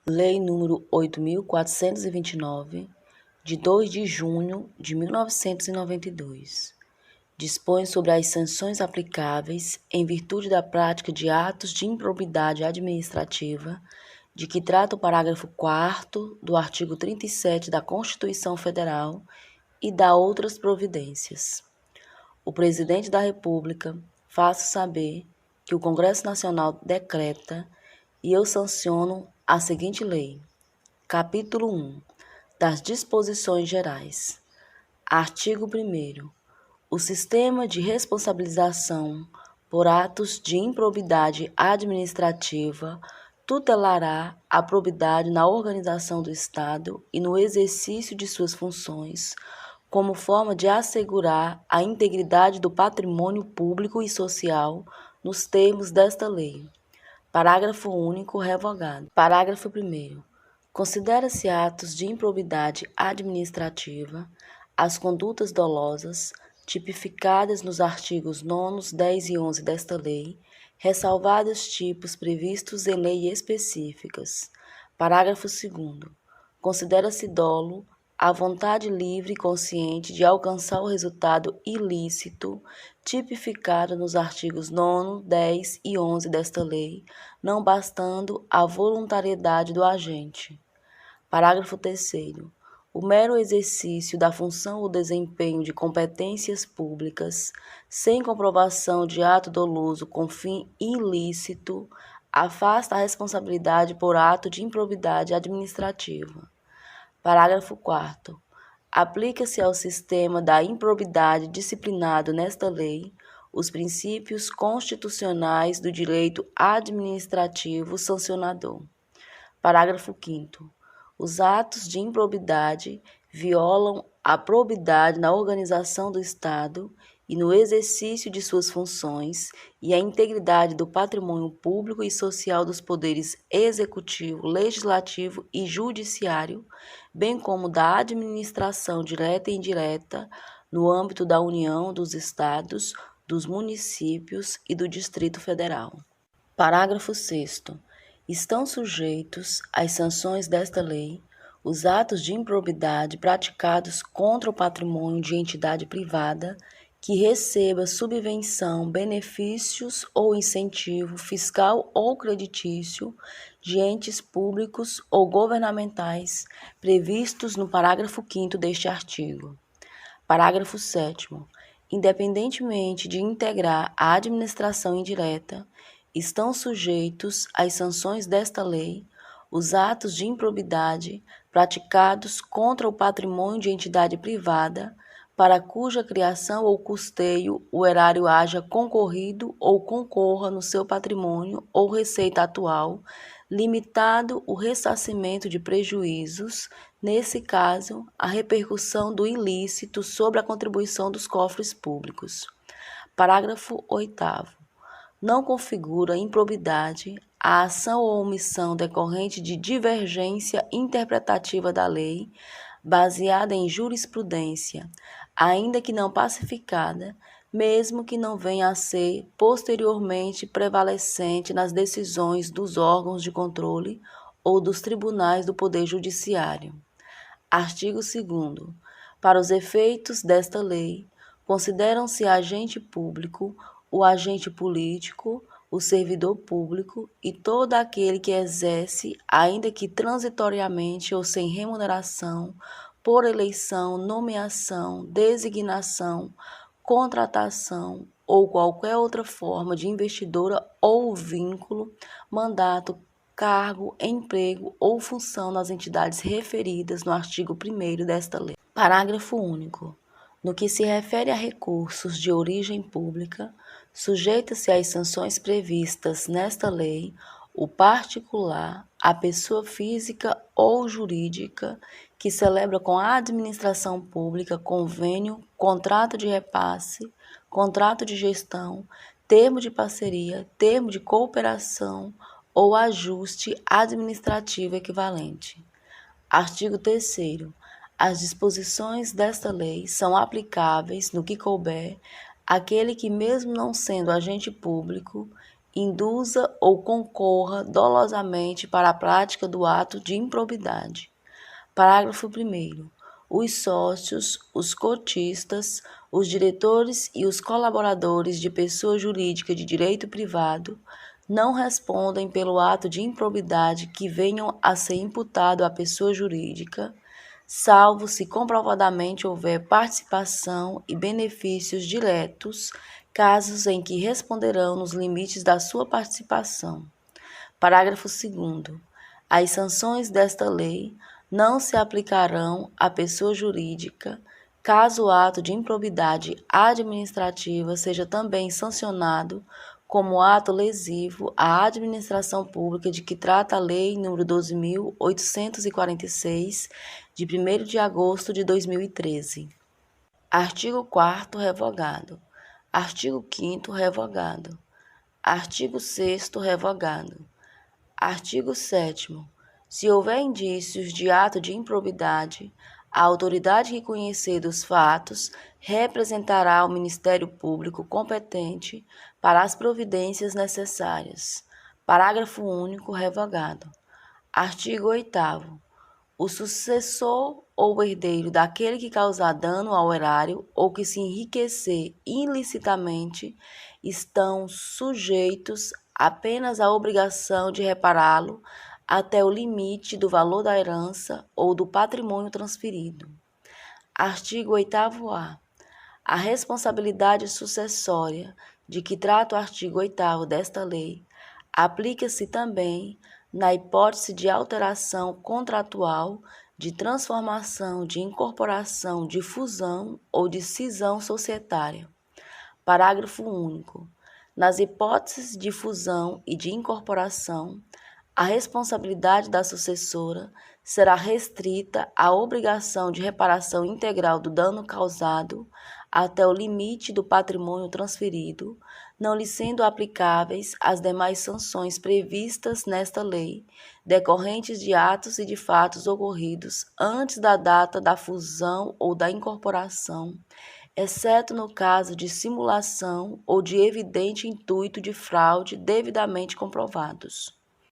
Lei nº 8.429, de 2 de junho de 1992, dispõe sobre as sanções aplicáveis em virtude da prática de atos de improbidade administrativa, de que trata o parágrafo 4º do artigo 37 da Constituição Federal e dá outras providências. O Presidente da República faço saber que o Congresso Nacional decreta e eu sanciono a seguinte lei. Capítulo 1. Das disposições gerais. Artigo 1º. O sistema de responsabilização por atos de improbidade administrativa tutelará a probidade na organização do Estado e no exercício de suas funções, como forma de assegurar a integridade do patrimônio público e social nos termos desta lei. Parágrafo único revogado. Parágrafo 1º. Considera-se atos de improbidade administrativa as condutas dolosas tipificadas nos artigos 9º, 10 e 11 desta lei, ressalvados tipos previstos em lei específicas. Parágrafo 2º. Considera-se dolo a vontade livre e consciente de alcançar o resultado ilícito tipificado nos artigos 9º, 10 e 11 desta lei, não bastando a voluntariedade do agente. Parágrafo 3º. O mero exercício da função ou desempenho de competências públicas, sem comprovação de ato doloso com fim ilícito, afasta a responsabilidade por ato de improbidade administrativa. Parágrafo 4º. Aplica-se ao sistema da improbidade disciplinado nesta lei os princípios constitucionais do direito administrativo sancionador. Parágrafo 5º. Os atos de improbidade violam a probidade na organização do Estado e no exercício de suas funções e a integridade do patrimônio público e social dos poderes executivo, legislativo e judiciário, bem como da administração direta e indireta no âmbito da União, dos Estados, dos municípios e do Distrito Federal. Parágrafo 6º. Estão sujeitos às sanções desta lei os atos de improbidade praticados contra o patrimônio de entidade privada que receba subvenção, benefícios ou incentivo fiscal ou creditício de entes públicos ou governamentais previstos no parágrafo 5º deste artigo. Parágrafo 7º. Independentemente de integrar a administração indireta, estão sujeitos às sanções desta lei os atos de improbidade praticados contra o patrimônio de entidade privada para cuja criação ou custeio o erário haja concorrido ou concorra no seu patrimônio ou receita atual, limitado o ressarcimento de prejuízos, nesse caso, a repercussão do ilícito sobre a contribuição dos cofres públicos. Parágrafo 8º. Não configura improbidade a ação ou omissão decorrente de divergência interpretativa da lei, baseada em jurisprudência, ainda que não pacificada, mesmo que não venha a ser posteriormente prevalecente nas decisões dos órgãos de controle ou dos tribunais do Poder Judiciário. Artigo 2º. Para os efeitos desta lei, consideram-se agente público o agente político, o servidor público e todo aquele que exerce, ainda que transitoriamente ou sem remuneração, por eleição, nomeação, designação, contratação ou qualquer outra forma de investidura ou vínculo, mandato, cargo, emprego ou função nas entidades referidas no artigo 1º desta lei. Parágrafo único. No que se refere a recursos de origem pública, sujeita-se às sanções previstas nesta lei o particular, a pessoa física ou jurídica que celebra com a administração pública convênio, contrato de repasse, contrato de gestão, termo de parceria, termo de cooperação ou ajuste administrativo equivalente. Artigo 3º. As disposições desta lei são aplicáveis, no que couber, àquele que, mesmo não sendo agente público, induza ou concorra dolosamente para a prática do ato de improbidade. Parágrafo 1º. Os sócios, os cotistas, os diretores e os colaboradores de pessoa jurídica de direito privado não respondem pelo ato de improbidade que venham a ser imputado à pessoa jurídica, salvo se comprovadamente houver participação e benefícios diretos, casos em que responderão nos limites da sua participação. Parágrafo 2º. As sanções desta lei não se aplicarão à pessoa jurídica, caso o ato de improbidade administrativa seja também sancionado como ato lesivo à administração pública de que trata a Lei nº 12.846, de 1º de agosto de 2013. Artigo 4º revogado. Artigo 5º revogado. Artigo 6º revogado. Artigo 7º. Se houver indícios de ato de improbidade, a autoridade que conhecer dos fatos representará ao Ministério Público competente para as providências necessárias. Parágrafo único revogado. Artigo 8º. O sucessor ou herdeiro daquele que causar dano ao erário ou que se enriquecer ilicitamente estão sujeitos apenas à obrigação de repará-lo até o limite do valor da herança ou do patrimônio transferido. Artigo 8º-A. A responsabilidade sucessória de que trata o artigo 8º desta lei aplica-se também na hipótese de alteração contratual, de transformação, de incorporação, de fusão ou de cisão societária. Parágrafo único. Nas hipóteses de fusão e de incorporação, a responsabilidade da sucessora será restrita à obrigação de reparação integral do dano causado até o limite do patrimônio transferido, não lhe sendo aplicáveis as demais sanções previstas nesta lei, decorrentes de atos e de fatos ocorridos antes da data da fusão ou da incorporação, exceto no caso de simulação ou de evidente intuito de fraude devidamente comprovados.